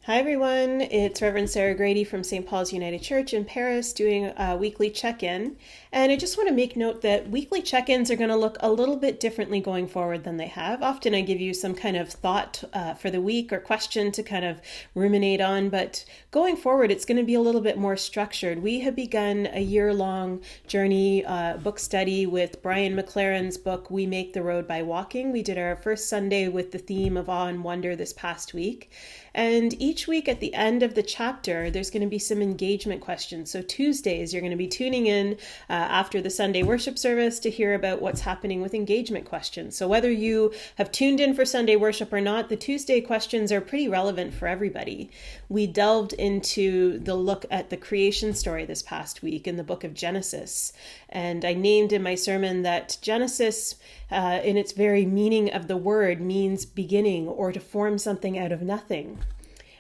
Hi everyone, it's Reverend Sarah Grady from St. Paul's United Church in Paris doing a weekly check-in. And I just want to make note that weekly check-ins are going to look a little bit differently going forward than they have. Often I give you some kind of thought for the week or question to kind of ruminate on, but going forward it's going to be a little bit more structured. We have begun a year-long journey book study with Brian McLaren's book, We Make the Road by Walking. We did our first Sunday with the theme of awe and wonder this past week. And each week at the end of the chapter, there's going to be some engagement questions. So Tuesdays, you're going to be tuning in after the Sunday worship service to hear about what's happening with engagement questions. So whether you have tuned in for Sunday worship or not, the Tuesday questions are pretty relevant for everybody. We delved into the look at the creation story this past week in the book of Genesis. And I named in my sermon that Genesis, in its very meaning of the word, means beginning or to form something out of nothing.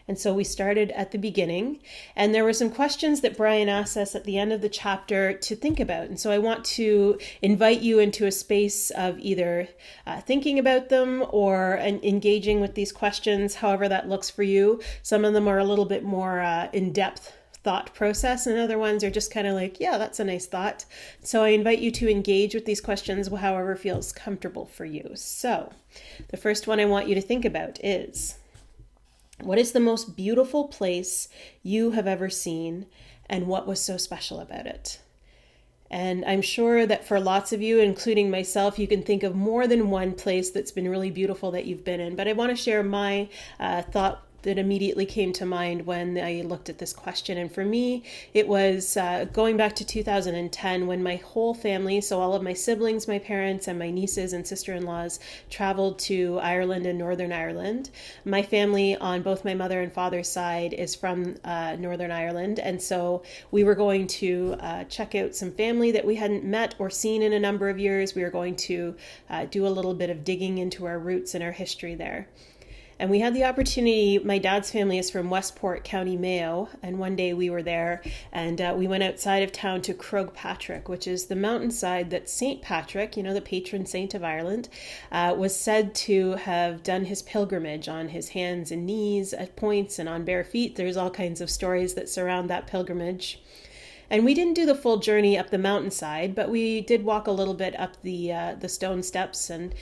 And so we started at the beginning, and there were some questions that Brian asked us at the end of the chapter to think about. And so I want to invite you into a space of either thinking about them or engaging with these questions, however that looks for you. Some of them are a little bit more in-depth thought process, and other ones are just kind of like, yeah, that's a nice thought. So I invite you to engage with these questions however feels comfortable for you. So the first one I want you to think about is, what is the most beautiful place you have ever seen, and what was so special about it? And I'm sure that for lots of you, including myself, you can think of more than one place that's been really beautiful that you've been in. But I want to share my thought that immediately came to mind when I looked at this question. And for me, it was going back to 2010 when my whole family, so all of my siblings, my parents, and my nieces and sister-in-laws traveled to Ireland and Northern Ireland. My family on both my mother and father's side is from Northern Ireland. And so we were going to check out some family that we hadn't met or seen in a number of years. We were going to do a little bit of digging into our roots and our history there. And we had the opportunity, my dad's family is from Westport, County Mayo, and one day we were there and we went outside of town to Croagh Patrick, which is the mountainside that St. Patrick, the patron saint of Ireland, was said to have done his pilgrimage on his hands and knees at points and on bare feet. There's all kinds of stories that surround that pilgrimage. And we didn't do the full journey up the mountainside, but we did walk a little bit up the stone steps and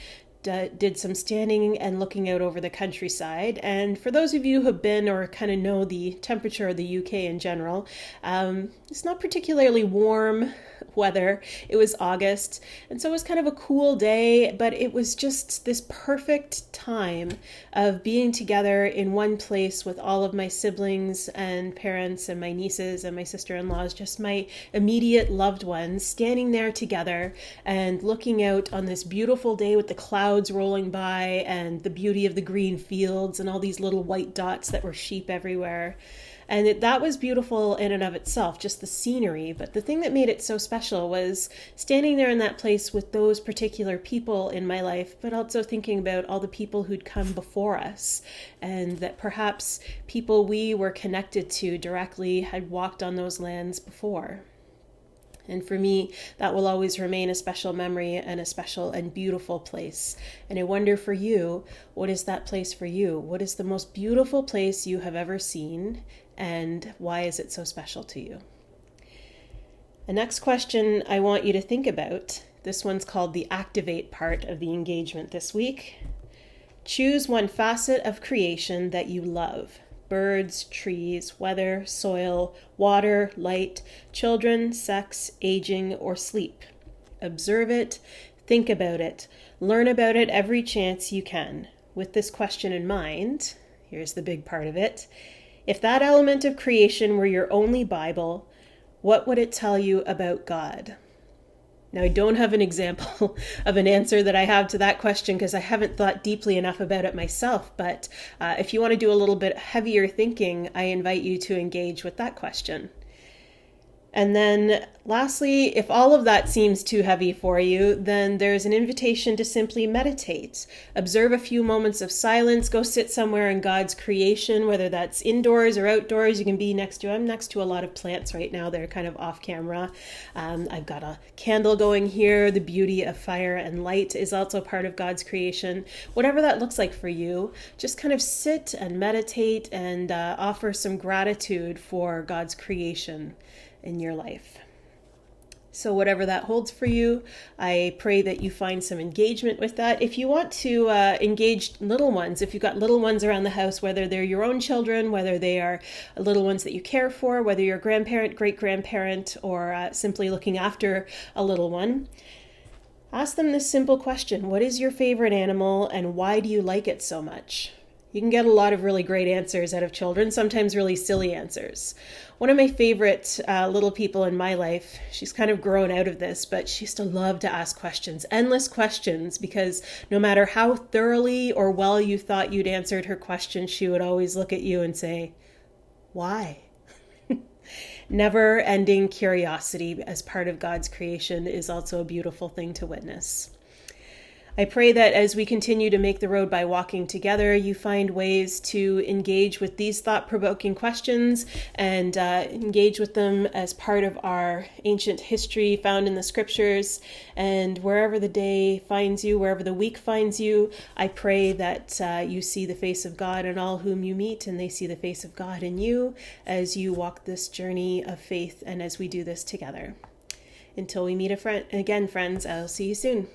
did some standing and looking out over the countryside. And for those of you who have been or kind of know the temperature of the UK in general, it's not particularly warm weather. It was August, and so it was kind of a cool day, but it was just this perfect time of being together in one place with all of my siblings and parents and my nieces and my sister-in-laws, just my immediate loved ones, standing there together and looking out on this beautiful day with the clouds rolling by and the beauty of the green fields and all these little white dots that were sheep everywhere. And that was beautiful in and of itself, just the scenery. But the thing that made it so special was standing there in that place with those particular people in my life, but also thinking about all the people who'd come before us, and that perhaps people we were connected to directly had walked on those lands before. And for me, that will always remain a special memory and a special and beautiful place. And I wonder for you, what is that place for you? What is the most beautiful place you have ever seen? And why is it so special to you? The next question I want you to think about, this one's called the activate part of the engagement this week. Choose one facet of creation that you love. Birds, trees, weather, soil, water, light, children, sex, aging, or sleep. Observe it, think about it, learn about it every chance you can. With this question in mind, here's the big part of it. If that element of creation were your only Bible, what would it tell you about God? Now, I don't have an example of an answer that I have to that question because I haven't thought deeply enough about it myself. But if you want to do a little bit heavier thinking, I invite you to engage with that question. And then lastly, if all of that seems too heavy for you, then there's an invitation to simply meditate. Observe a few moments of silence. Go sit somewhere in God's creation, whether that's indoors or outdoors. You can be next to, I'm next to a lot of plants right now. They're kind of off camera. I've got a candle going here. The beauty of fire and light is also part of God's creation. Whatever that looks like for you, just kind of sit and meditate and offer some gratitude for God's creation in your life. So whatever that holds for you, I pray that you find some engagement with that. If you want to engage little ones, if you've got little ones around the house, whether they're your own children, whether they are little ones that you care for, whether you're a grandparent, great-grandparent, or simply looking after a little one, ask them this simple question: what is your favorite animal and why do you like it so much? You can get a lot of really great answers out of children, sometimes really silly answers. One of my favorite little people in my life, she's kind of grown out of this, but she used to love to ask questions, endless questions, because no matter how thoroughly or well you thought you'd answered her question, she would always look at you and say, why? Never-ending curiosity as part of God's creation is also a beautiful thing to witness. I pray that as we continue to make the road by walking together, you find ways to engage with these thought-provoking questions and engage with them as part of our ancient history found in the scriptures. And wherever the day finds you, wherever the week finds you, I pray that you see the face of God in all whom you meet, and they see the face of God in you as you walk this journey of faith and as we do this together. Until we meet again, friends, I'll see you soon.